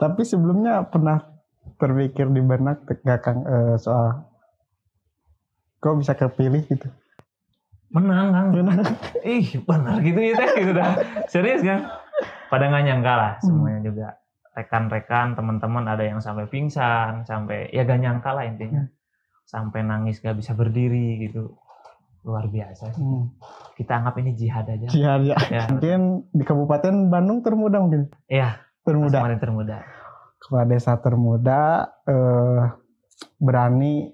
Tapi sebelumnya pernah terpikir di benak gak Kang soal kok bisa kepilih gitu? Menang Kang. Menang. Ih benar gitu ya teh gitu dah. Serius kan? Pada nggak nyangka lah semuanya juga. Rekan-rekan, teman-teman ada yang sampai pingsan, sampai ya gak nyangka lah intinya. Sampai nangis gak bisa berdiri gitu. Luar biasa sih. Kita anggap ini jihad aja. Jihad ya. Mungkin di Kabupaten Bandung termuda mungkin. Iya. Termuda. Kepala desa termuda berani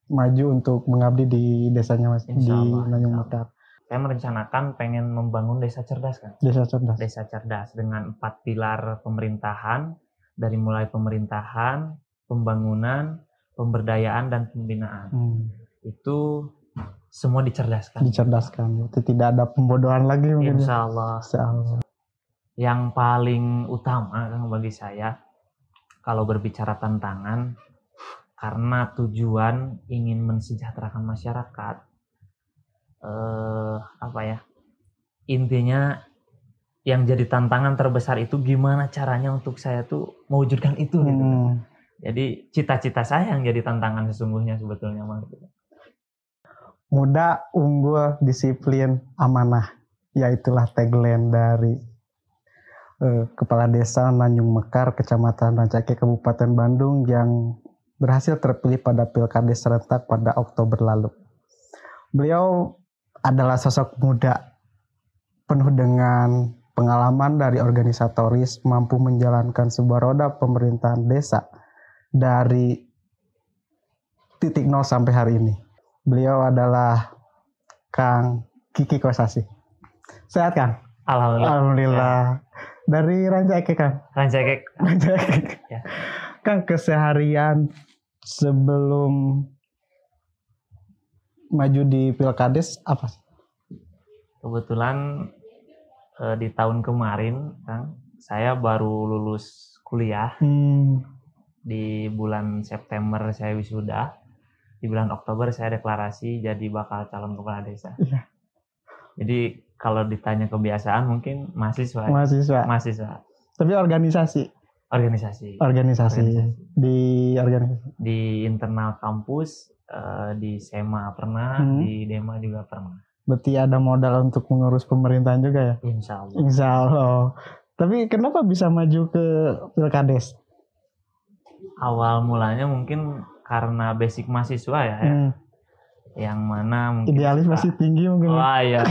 maju untuk mengabdi di desanya Mas, di Nanyung Mekar. Saya merencanakan pengen membangun desa cerdas kan. Desa cerdas. Desa cerdas dengan 4 pilar pemerintahan, dari mulai pemerintahan, pembangunan, pemberdayaan dan pembinaan. Itu semua dicerdaskan. Itu tidak ada pembodohan lagi mungkin. Insya Allah. Yang paling utama kan bagi saya kalau berbicara tantangan, karena tujuan ingin mensejahterakan masyarakat, intinya yang jadi tantangan terbesar itu gimana caranya untuk saya tuh mewujudkan itu gitu. Jadi cita-cita saya yang jadi tantangan sesungguhnya sebetulnya Bang. Muda, unggul, disiplin, amanah. Yaitulah tagline dari Kepala Desa Nanyung Mekar, Kecamatan Rancaike, Kabupaten Bandung yang berhasil terpilih pada Pilkades serentak pada Oktober lalu. Beliau adalah sosok muda penuh dengan pengalaman dari organisatoris, mampu menjalankan sebuah roda pemerintahan desa dari titik nol sampai hari ini. Beliau adalah Kang Kiki Kosasi. Sehat Kang? Alhamdulillah. Dari Rancaike Kang? Rancaike. Ya. Kang, keseharian sebelum maju di Pilkades apa? Kebetulan di tahun kemarin Kang, saya baru lulus kuliah. Di bulan September saya wisuda. Di bulan Oktober saya deklarasi jadi bakal calon kepala desa. Iya. Jadi kalau ditanya kebiasaan mungkin mahasiswa. Tapi organisasi. Di internal kampus, di SEMA pernah, di DEMA juga pernah. Berarti ada modal untuk mengurus pemerintahan juga ya? Insya Allah. Tapi kenapa bisa maju ke Pilkades? Awal mulanya mungkin karena basic mahasiswa ya. Yang mana mungkin idealis masih tinggi mungkin. Wah iya.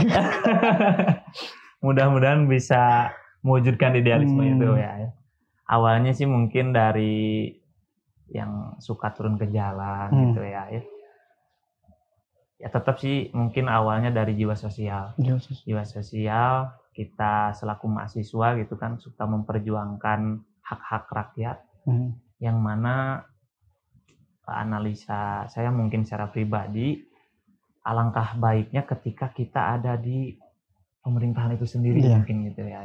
Mudah-mudahan bisa mewujudkan idealisme itu ya. Awalnya sih mungkin dari yang suka turun ke jalan gitu ya. Ya tetap sih mungkin awalnya dari jiwa sosial. Jiwa sosial kita selaku mahasiswa gitu kan suka memperjuangkan hak-hak rakyat. Yang mana analisa saya mungkin secara pribadi, alangkah baiknya ketika kita ada di pemerintahan itu sendiri mungkin gitu ya.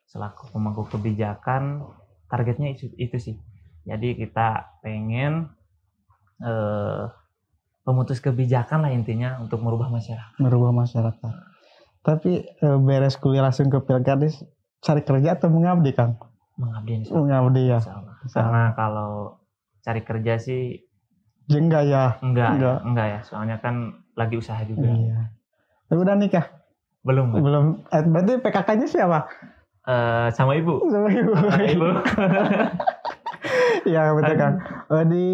Selaku pemangku kebijakan, targetnya itu sih. Jadi kita pengen pemutus kebijakan lah intinya untuk merubah masyarakat. Tapi beres kuliah langsung ke Pilkades, cari kerja atau mengabdi Kang? Mengabdi ya. Karena kalau cari kerja sih enggak ya. Enggak ya. Soalnya kan lagi usaha juga. Iya. Tapi udah nikah? Belum. Berarti PKK-nya siapa? Sama ibu. Iya betul Kang. Di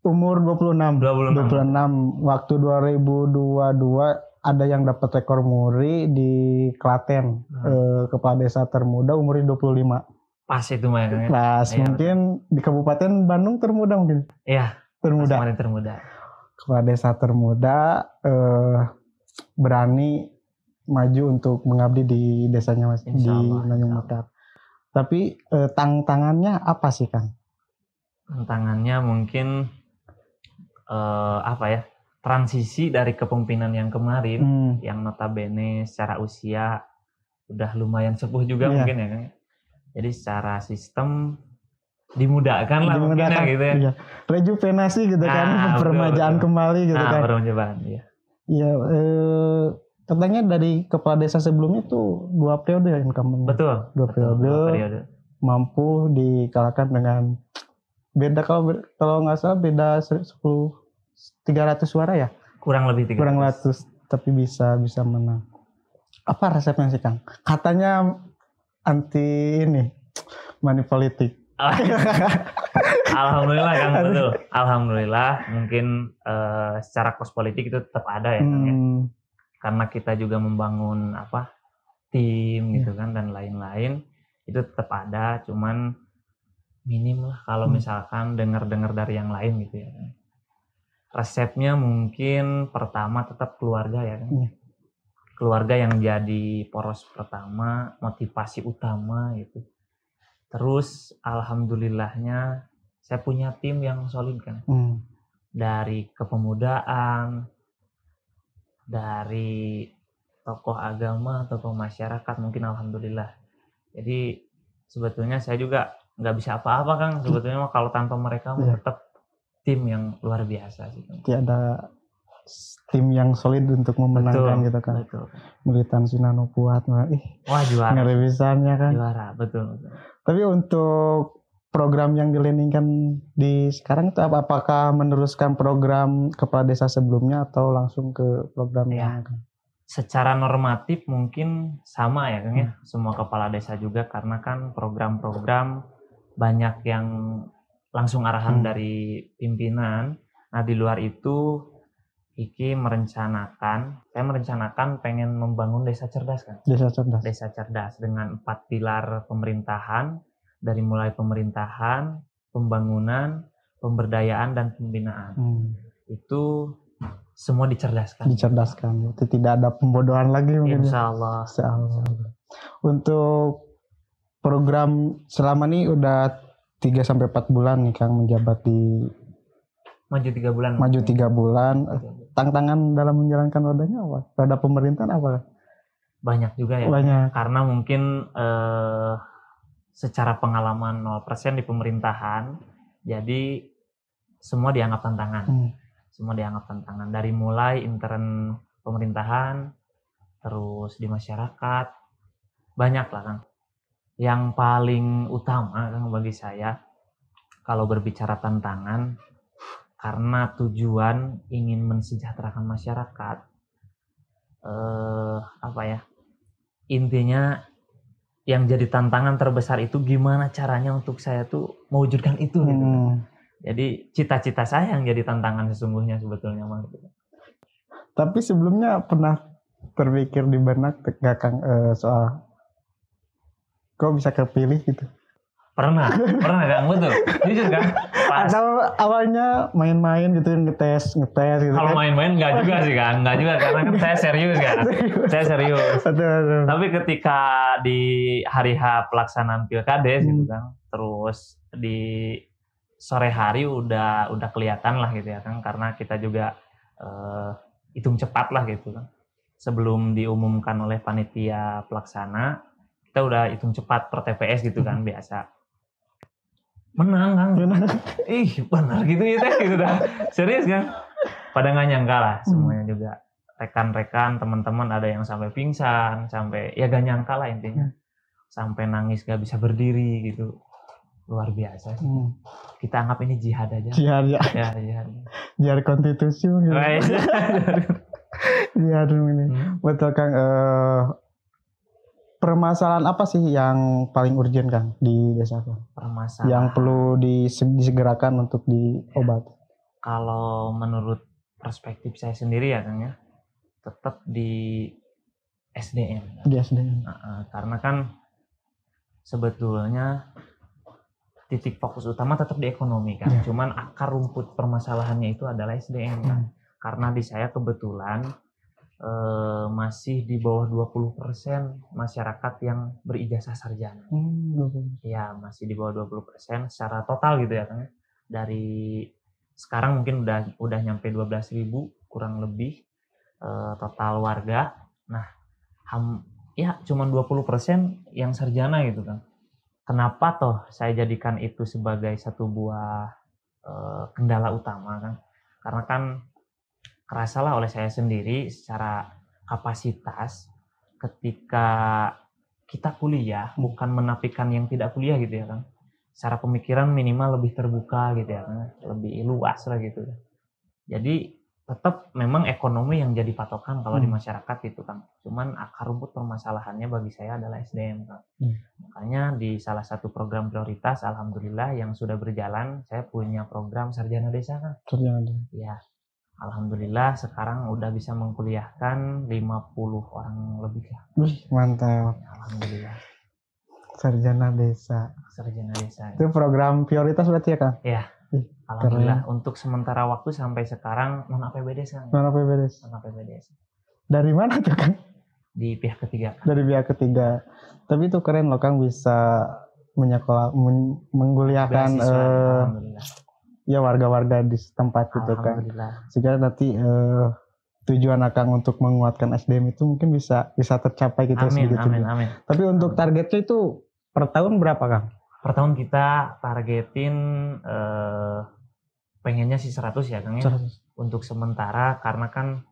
umur 26 waktu 2022 ada yang dapat rekor muri di Klaten. Kepala desa termuda umurnya 25. Pas itu mah ya. Pas mungkin di Kabupaten Bandung termuda mungkin. Iya. Termuda. Kepala desa termuda berani maju untuk mengabdi di desanya Mas, di Nanyung Mekar. Tapi tantangannya apa sih Kang? Tantangannya mungkin transisi dari kepemimpinan yang kemarin yang notabene secara usia udah lumayan sepuh juga mungkin ya Kang. Jadi secara sistem dimudahkan lah mungkin ya gitu ya. Iya. Rejuvenasi gitu kan, peremajaan kembali gitu kan. Peremajaan, iya. Iya, katanya dari kepala desa sebelumnya tuh 2 periode ya incumbent. Betul. 2 periode. mampu dikalahkan dengan beda, kalau nggak salah beda 300 suara ya, Kurang lebih 300. kurang 100, tapi bisa menang. Apa resepnya sih Kang? Katanya anti money politik. Alhamdulillah Kang, betul. Alhamdulillah, mungkin secara kos politik itu tetap ada ya Kang ya. Karena kita juga membangun tim gitu kan dan lain-lain, itu tetap ada, cuman minim lah kalau misalkan dengar-dengar dari yang lain gitu ya kan. Resepnya mungkin pertama tetap keluarga ya kan. Keluarga yang jadi poros pertama, motivasi utama gitu. Terus alhamdulillahnya saya punya tim yang solid kan. Dari kepemudaan, dari tokoh agama, tokoh masyarakat, mungkin alhamdulillah. Jadi sebetulnya saya juga nggak bisa apa-apa Kang. Sebetulnya kalau tanpa mereka tetap tim yang luar biasa sih. Ada tim yang solid untuk memenangkan gitu kan. Betul. Militansi Nano kuat. Wah juara. Ngeri bisanya kan. Juara, betul. Tapi untuk program yang dileningkan di sekarang itu apakah meneruskan program kepala desa sebelumnya atau langsung ke program yang secara normatif mungkin sama ya Kang ya. Semua kepala desa juga, karena kan program-program banyak yang langsung arahan dari pimpinan. Nah di luar itu saya merencanakan pengen membangun desa cerdas kan. Desa cerdas dengan 4 pilar pemerintahan, dari mulai pemerintahan, pembangunan, pemberdayaan dan pembinaan. Itu semua dicerdaskan. Itu tidak ada pembodohan lagi mungkin. Insya Allah. Untuk program selama ini udah 3-4 bulan nih Kang menjabat di Maju 3 bulan. Maju 3 bulan. Tantangan dalam menjalankan rodanya apa? Roda pemerintahan apa? Banyak juga ya. Banyak. Karena mungkin secara pengalaman 0% di pemerintahan, jadi semua dianggap tantangan. Semua dianggap tantangan. Dari mulai intern pemerintahan, terus di masyarakat, banyak lah Kang. Yang paling utama Kang bagi saya, kalau berbicara tantangan, karena tujuan ingin mensejahterakan masyarakat, intinya yang jadi tantangan terbesar itu gimana caranya untuk saya tuh mewujudkan itu gitu kan. Jadi cita-cita saya yang jadi tantangan sesungguhnya sebetulnya Bang. Tapi sebelumnya pernah terpikir di benak gak Kang soal kok bisa kepilih gitu? Pernah Kang, betul. Jujur kan? Atau awalnya main-main gitu, ngetes gitu. Kalau main-main enggak juga sih Kang, enggak juga, karena kan saya serius kan. Saya serius. Betul. Tapi ketika di hari H pelaksanaan Pilkades gitu Kang, terus di sore hari udah kelihatan lah gitu ya Kang, karena kita juga hitung cepat lah gitu kan. Sebelum diumumkan oleh panitia pelaksana, kita udah hitung cepat per TPS gitu kan, biasa. Menang Kang. Benar gitu ya teh gitu dah. Serius kan? Pada nggak nyangka lah semuanya juga. Rekan-rekan, teman-teman ada yang sampai pingsan, sampai ya gak nyangka lah intinya. Sampai nangis gak bisa berdiri gitu. Luar biasa sih. Kita anggap ini jihad aja. Jihad ya. Ya, jihad. Jihad konstitusi gitu. Jihad ini. Betul Kang. Permasalahan apa sih yang paling urgent Kang di desa Kang? Permasalahan yang perlu disegerakan untuk diobati. Kalau menurut perspektif saya sendiri ya Kang ya, tetap di SDM. Di SDM. Karena kan sebetulnya titik fokus utama tetap di ekonomi kan. Cuman akar rumput permasalahannya itu adalah SDM kan. Karena di saya kebetulan masih di bawah 20% masyarakat yang berijazah sarjana. Ya, masih di bawah 20% secara total gitu ya kan. Dari sekarang mungkin udah nyampe 12.000 kurang lebih total warga. Nah, cuman 20% yang sarjana gitu kan. Kenapa toh saya jadikan itu sebagai satu buah kendala utama kan? Karena kan kerasalah oleh saya sendiri secara kapasitas ketika kita kuliah bukan menafikan yang tidak kuliah gitu ya Kang. Secara pemikiran minimal lebih terbuka gitu ya Kang, lebih luas lah gitu. Jadi tetap memang ekonomi yang jadi patokan kalau di masyarakat itu Kang. Cuman akar rumput permasalahannya bagi saya adalah SDM Kang. Makanya di salah satu program prioritas alhamdulillah yang sudah berjalan, saya punya program Sarjana Desa Kang. Sarjana Desa. Ya. Alhamdulillah sekarang udah bisa mengkuliahkan 50 orang lebih ya. Mantap. Alhamdulillah. Sarjana Desa. Sarjana Desa. Itu program prioritas berarti ya Kang? Iya. Alhamdulillah untuk sementara waktu sampai sekarang non APBD Kang. Non APBD. Dari mana tuh Kang? Di pihak ketiga. Dari pihak ketiga. Tapi itu keren loh Kang, bisa mengkuliahkan ya warga-warga di tempat itu Kang. Sehingga nanti tujuan Akang untuk menguatkan SDM itu mungkin bisa tercapai gitu. Amin. Tapi untuk targetnya itu per tahun berapa Kang? Per tahun kita targetin pengennya sih 100 ya Kang ya. 100. Untuk sementara karena kan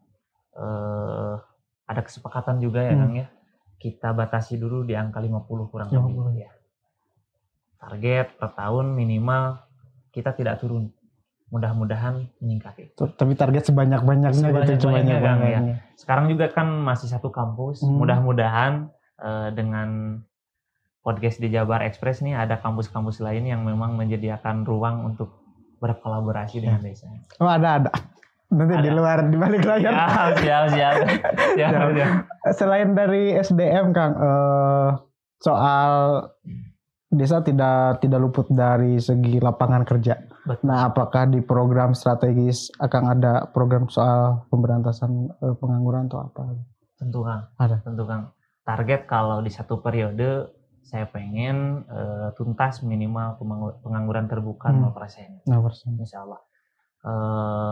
ada kesepakatan juga ya Kang ya. Kita batasi dulu di angka 50 kurang lebih ya. Target per tahun minimal kita tidak turun. Mudah-mudahan meningkat. Tapi target sebanyak-banyaknya gitu Kang ya. Sekarang juga kan masih satu kampus. Mudah-mudahan dengan podcast di Jabar Express nih ada kampus-kampus lain yang memang menyediakan ruang untuk berkolaborasi dengan desa. Oh ada. Nanti ada. Di balik layar. Siap. Selain dari SDM Kang, soal desa tidak luput dari segi lapangan kerja. Betul. Nah, apakah di program strategis akan ada program soal pemberantasan pengangguran atau apa? Tentu Kang. Ada. Tentu Kang. Target kalau di satu periode saya pengen tuntas minimal pengangguran terbuka 0%. 0%. Insya Allah.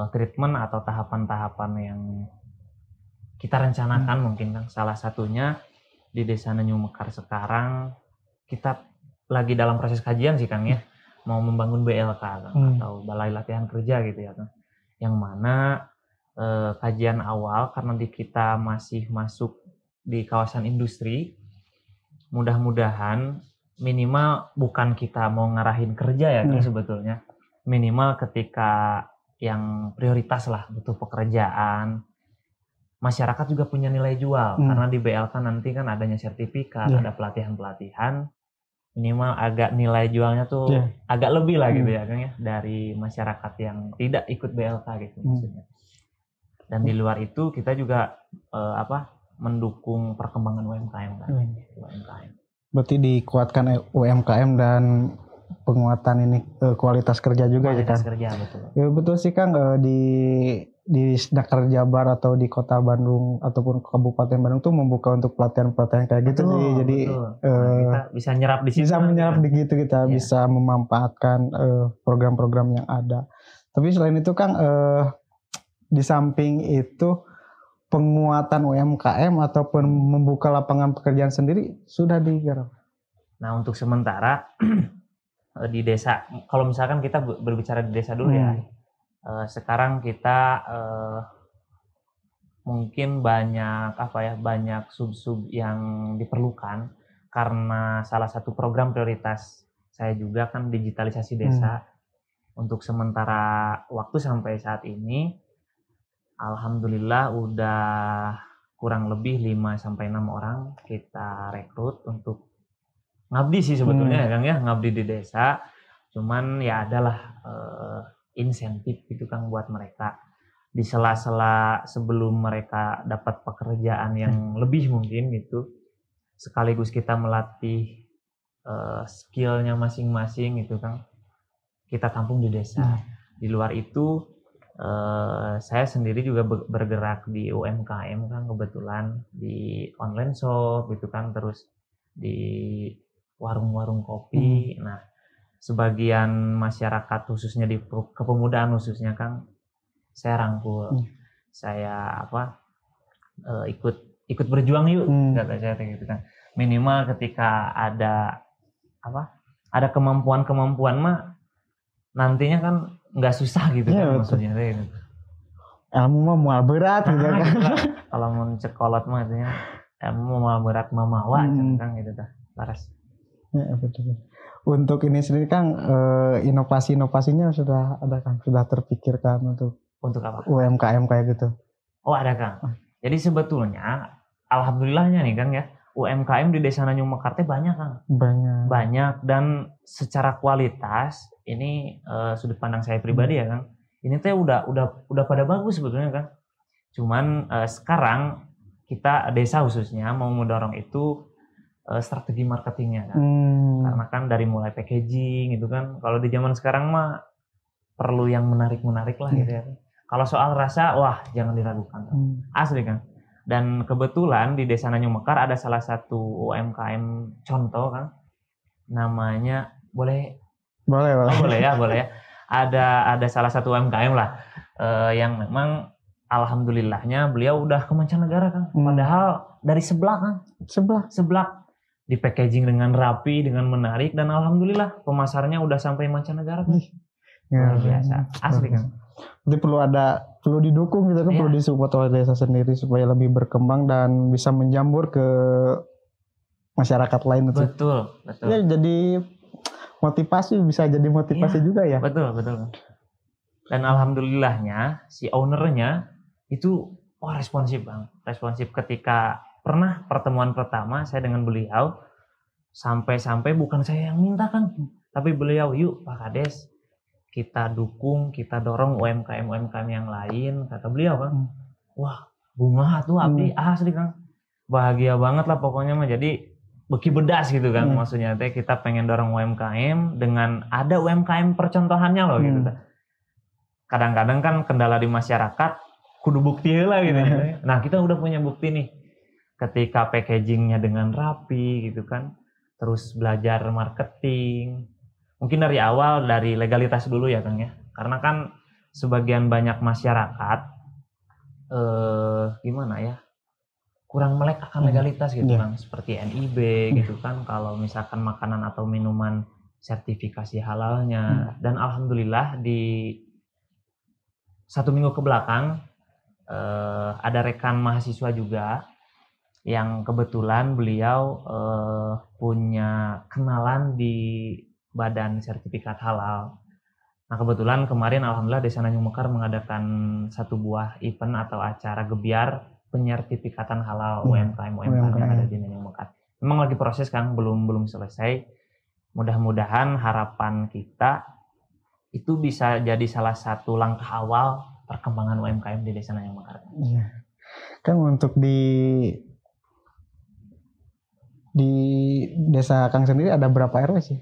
Treatment atau tahapan-tahapan yang kita rencanakan mungkin Kang. Salah satunya di Desa Nanyung Mekar sekarang kita lagi dalam proses kajian sih Kang ya. Mau membangun BLK Kang, atau Balai Latihan Kerja gitu ya Kang. Yang mana kajian awal karena kita masih masuk di kawasan industri, mudah-mudahan minimal bukan kita mau ngarahin kerja ya Kang sebetulnya. Minimal ketika yang prioritas lah butuh pekerjaan, masyarakat juga punya nilai jual karena di BLK nanti kan adanya sertifikat, ada pelatihan-pelatihan, minimal agak nilai jualnya tuh agak lebih lah gitu ya Kang ya dari masyarakat yang tidak ikut BLK gitu maksudnya. Dan di luar itu kita juga mendukung perkembangan UMKM kan. UMKM. Berarti dikuatkan UMKM dan penguatan ini kualitas kerja juga ya Kang. Kualitas kerja betul. Ya betul sih Kang, di Dakar Jabar atau di Kota Bandung ataupun Kabupaten Bandung tuh membuka untuk pelatihan-pelatihan kayak gitu. Jadi kita bisa nyerap di situ. Bisa menyerap di gitu, kita bisa memanfaatkan program-program yang ada. Tapi selain itu Kang, di samping itu penguatan UMKM ataupun membuka lapangan pekerjaan sendiri sudah digarap. Nah untuk sementara di desa, kalau misalkan kita berbicara di desa dulu ya, sekarang kita mungkin banyak sub-sub yang diperlukan karena salah satu program prioritas saya juga kan digitalisasi desa. Untuk sementara waktu sampai saat ini alhamdulillah udah kurang lebih 5-6 orang kita rekrut untuk ngabdi sih sebetulnya ya Kang ya, ngabdi di desa. Cuman ya adalah insentif gitu Kang buat mereka di sela-sela sebelum mereka dapat pekerjaan yang lebih mungkin gitu. Sekaligus kita melatih skillnya masing-masing gitu Kang. Kita tampung di desa. Di luar itu saya sendiri juga bergerak di UMKM kan kebetulan di online shop gitu kan, terus di warung-warung kopi. Nah, sebagian masyarakat khususnya di kepemudaan khususnya Kang saya rangkul. Saya ikut berjuang yuk kata saya gitu kan. Minimal ketika ada kemampuan mah nantinya kan nggak susah gitu kan maksudnya gitu. Ilmu mah mual berat gitu kan. Kalau mau cekolot mah artinya mau berat mamawa Kang gitu dah. Laras. Ya, betul. Untuk ini sendiri Kang, inovasi-inovasinya sudah ada Kang, sudah terpikirkan untuk apa? UMKM kayak gitu. Oh ada Kang. Jadi sebetulnya alhamdulillahnya nih Kang ya, UMKM di Desa Nanyung Mekar teh banyak Kang. Banyak dan secara kualitas ini sudut pandang saya pribadi ya Kang. Ini teh udah pada bagus sebetulnya Kang. Cuman sekarang kita desa khususnya mau mendorong itu strategi marketingnya kan. Karena kan dari mulai packaging gitu kan. Kalau di zaman sekarang mah perlu yang menarik-menarik lah gitu ya. Kalau soal rasa, wah jangan diragukan. Asli kan. Dan kebetulan di Desa Nanyung Mekar ada salah satu UMKM contoh kan. Namanya boleh ya. Ada salah satu UMKM lah yang memang alhamdulillahnya beliau udah ke mancanegara Kang. Padahal dari sebelah Kang. Sebelah di packaging dengan rapi, dengan menarik, dan alhamdulillah pemasarnya udah sampai mancanegara Kang. Luar biasa, asli Kang. Jadi perlu didukung gitu kan, perlu disupport oleh desa sendiri supaya lebih berkembang dan bisa menjamur ke masyarakat lain. Betul. Ya, jadi bisa jadi motivasi juga ya. Betul. Dan alhamdulillahnya si ownernya itu responsif Bang. Responsif ketika pernah pertemuan pertama saya dengan beliau, sampai bukan saya yang minta Kang, tapi beliau, yuk Pak Kades, kita dukung, kita dorong UMKM yang lain, kata beliau Kang. Wah, bunga tuh abdi asli Kang. Bahagia banget lah pokoknya mah. Jadi beki bedas gitu kan, maksudnya teh kita pengen dorong UMKM dengan ada UMKM percontohannya loh gitu. Kadang-kadang kan kendala di masyarakat kudu bukti lah gitu. Nah, kita udah punya bukti nih. Ketika packagingnya dengan rapi gitu kan, terus belajar marketing, mungkin dari awal dari legalitas dulu ya Kang ya, karena kan sebagian banyak masyarakat gimana ya, kurang melek akan legalitas gitu Kang, seperti NIB gitu kan, kalau misalkan makanan atau minuman sertifikasi halalnya. Dan alhamdulillah di 1 minggu ke belakang ada rekan mahasiswa juga yang kebetulan beliau punya kenalan di badan sertifikat halal. Nah kebetulan kemarin alhamdulillah Desa Nanyung Mekar mengadakan satu buah event atau acara gebiar penyertifikatan halal UMKM yang ada di Nanyung Mekar. Memang lagi proses Kang, belum selesai. Mudah-mudahan harapan kita itu bisa jadi salah satu langkah awal perkembangan UMKM di Desa Nanyung Mekar. Iya. Kang, untuk di desa Kang sendiri ada berapa RW sih?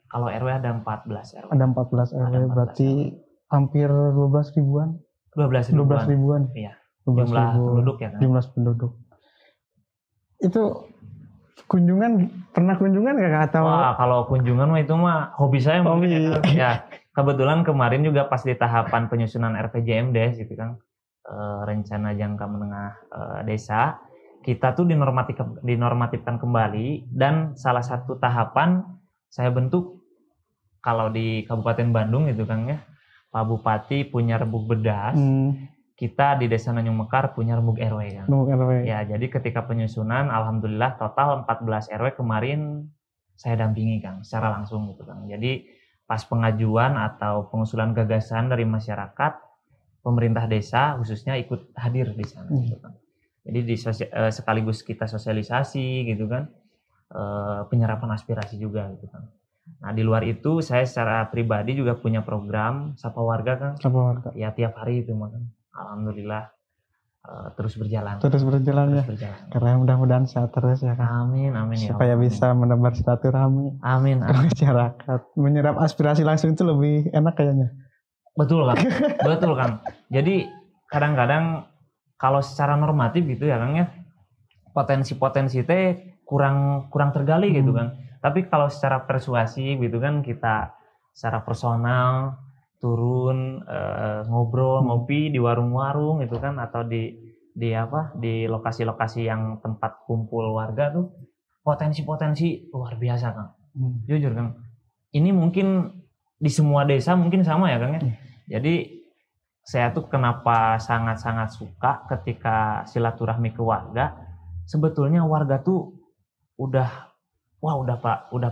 Kalau RW ada 14 RW. Ada 14 RW, berarti hampir 12 ribuan. 12 ribuan. Iya. Jumlah penduduk ya kan? Jumlah penduduk. Itu pernah kunjungan nggak atau? Wah, kalau kunjungan mah itu mah hobi saya. Ya, kebetulan kemarin juga pas di tahapan penyusunan RPJMD gitu kan, rencana jangka menengah desa, kita tuh dinormatifkan kembali, dan salah satu tahapan saya bentuk kalau di Kabupaten Bandung gitu kan ya, Pak Bupati punya rebuk bedas, kita di Desa Nanyung Mekar punya rebuk RW kan. Ya, jadi ketika penyusunan alhamdulillah total 14 RW kemarin saya dampingi Kang secara langsung gitu kan. Jadi pas pengajuan atau pengusulan gagasan dari masyarakat, pemerintah desa khususnya ikut hadir di sana gitu kan. Jadi sekaligus kita sosialisasi gitu kan, penyerapan aspirasi juga gitu kan. Nah di luar itu saya secara pribadi juga punya program Sapa Warga Kang. Sapa Warga. Ya tiap hari itu kan. Alhamdulillah terus berjalan. Terus berjalan. Karena mudah-mudahan sehat terus ya Kang. Amin ya. Supaya bisa menebar silaturahmi. Amin. Masyarakat menyerap aspirasi langsung itu lebih enak kayaknya. Betul Kang. Jadi kadang-kadang kalau secara normatif gitu ya Kang ya, potensi teh kurang tergali gitu kan. Tapi kalau secara persuasi gitu kan, kita secara personal turun ngobrol, ngopi di warung-warung gitu kan, atau di lokasi-lokasi yang tempat kumpul warga tuh, potensi luar biasa Kang. Jujur Kang. Ini mungkin di semua desa mungkin sama ya Kang ya. Jadi saya tuh kenapa sangat-sangat suka ketika silaturahmi ke warga, sebetulnya warga tuh udah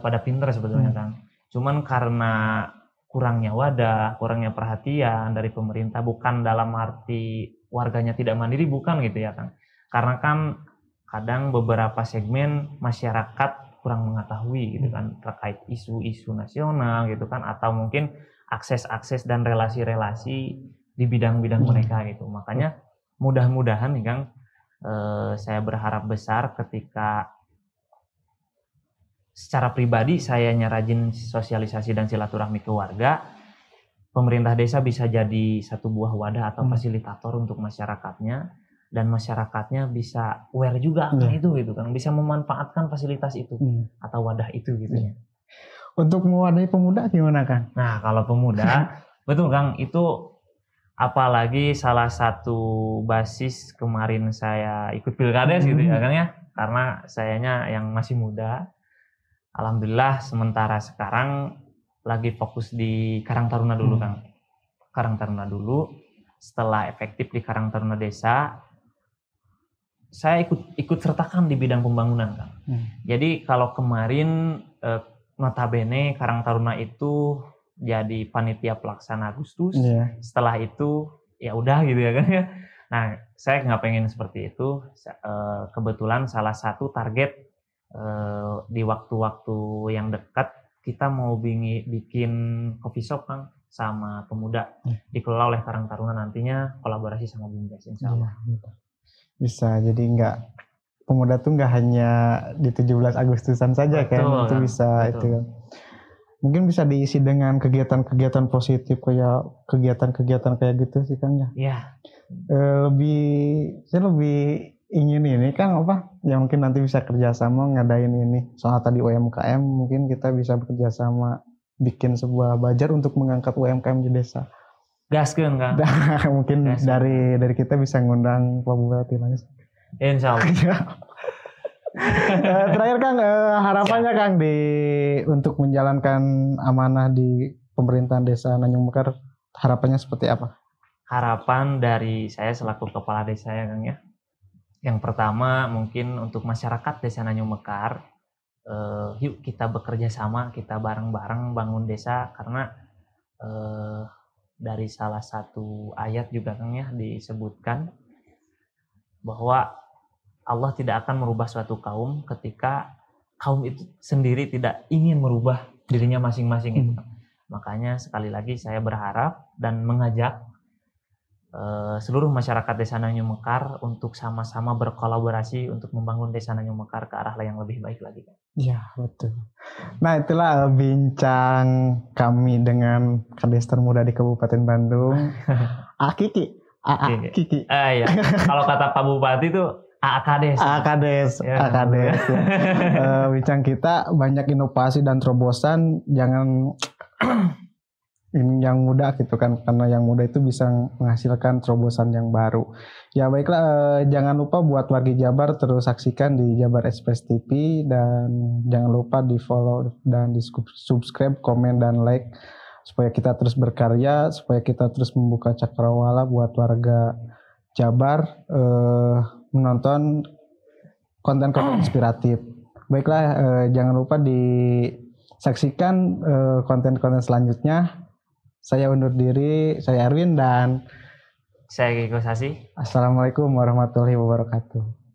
pada pinter sebetulnya Kang. Cuman karena kurangnya wadah, kurangnya perhatian dari pemerintah, bukan dalam arti warganya tidak mandiri, bukan gitu ya Kang. Karena kan kadang beberapa segmen masyarakat kurang mengetahui gitu kan terkait isu-isu nasional gitu kan, atau mungkin akses-akses dan relasi-relasi di bidang-bidang mereka gitu. Makanya mudah-mudahan nih Kang, saya berharap besar ketika secara pribadi saya rajin sosialisasi dan silaturahmi ke warga, pemerintah desa bisa jadi satu buah wadah atau fasilitator untuk masyarakatnya, dan masyarakatnya bisa aware juga akan itu gitu kan, bisa memanfaatkan fasilitas itu atau wadah itu gitu ya. Untuk mewadahi pemuda gimana Kang? Nah kalau pemuda betul Kang, itu apalagi salah satu basis kemarin saya ikut pilkades gitu ya Kang ya, karena sayanya yang masih muda. Alhamdulillah sementara sekarang lagi fokus di Karang Taruna dulu Kang. Karang Taruna dulu. Setelah efektif di Karang Taruna Desa, saya ikut sertakan di bidang pembangunan Kang. Jadi kalau kemarin notabene Karang Taruna itu jadi panitia pelaksana Agustus. Setelah itu ya udah gitu ya Kang ya. Nah saya nggak pengen seperti itu. Kebetulan salah satu target di waktu-waktu yang dekat kita mau bikin coffee shop Kang sama pemuda, dikelola oleh Karang Taruna, nantinya kolaborasi sama BUMDes insya Allah. Bisa, jadi pemuda tuh nggak hanya di 17 Agustusan saja kan, itu bisa itu kan. Mungkin bisa diisi dengan kegiatan-kegiatan positif kayak kegiatan-kegiatan kayak gitu sih Kang ya. Iya. Saya lebih ingin ini kan yang mungkin nanti bisa kerjasama ngadain ini, soal tadi UMKM mungkin kita bisa bekerjasama bikin sebuah bazar untuk mengangkat UMKM di desa. Gaskeun Kang. Mungkin dari kita bisa ngundang Pak Bupati langsung. Insya Allah. Terakhir Kang, harapannya Kang untuk menjalankan amanah di pemerintahan desa Nanyung Mekar, harapannya seperti apa? Harapan dari saya selaku kepala desa ya Kang ya. Yang pertama mungkin untuk masyarakat desa Nanyung Mekar, yuk kita bekerja sama, kita bareng-bareng bangun desa, karena dari salah satu ayat juga Kang ya disebutkan bahwa Allah tidak akan merubah suatu kaum ketika kaum itu sendiri tidak ingin merubah dirinya masing-masing itu. Makanya sekali lagi saya berharap dan mengajak seluruh masyarakat desa Nanyung Mekar untuk sama-sama berkolaborasi untuk membangun desa Nanyung Mekar ke arah yang lebih baik lagi. Ya betul. Nah itulah bincang kami dengan Kades termuda di Kabupaten Bandung, Kiki. Ya. Kalau kata Pak Bupati itu Kades. Ya. Bincang kita banyak inovasi dan terobosan, jangan yang muda gitu kan, karena yang muda itu bisa menghasilkan terobosan yang baru. Ya baiklah, jangan lupa buat wargi Jabar terus saksikan di Jabar Express TV, dan jangan lupa di follow dan di subscribe, komen dan like supaya kita terus berkarya, supaya kita terus membuka cakrawala buat warga Jabar menonton konten-konten inspiratif. Baiklah, jangan lupa disaksikan konten-konten selanjutnya. Saya undur diri, saya Erwin dan saya Kiko Sasi. Assalamualaikum warahmatullahi wabarakatuh.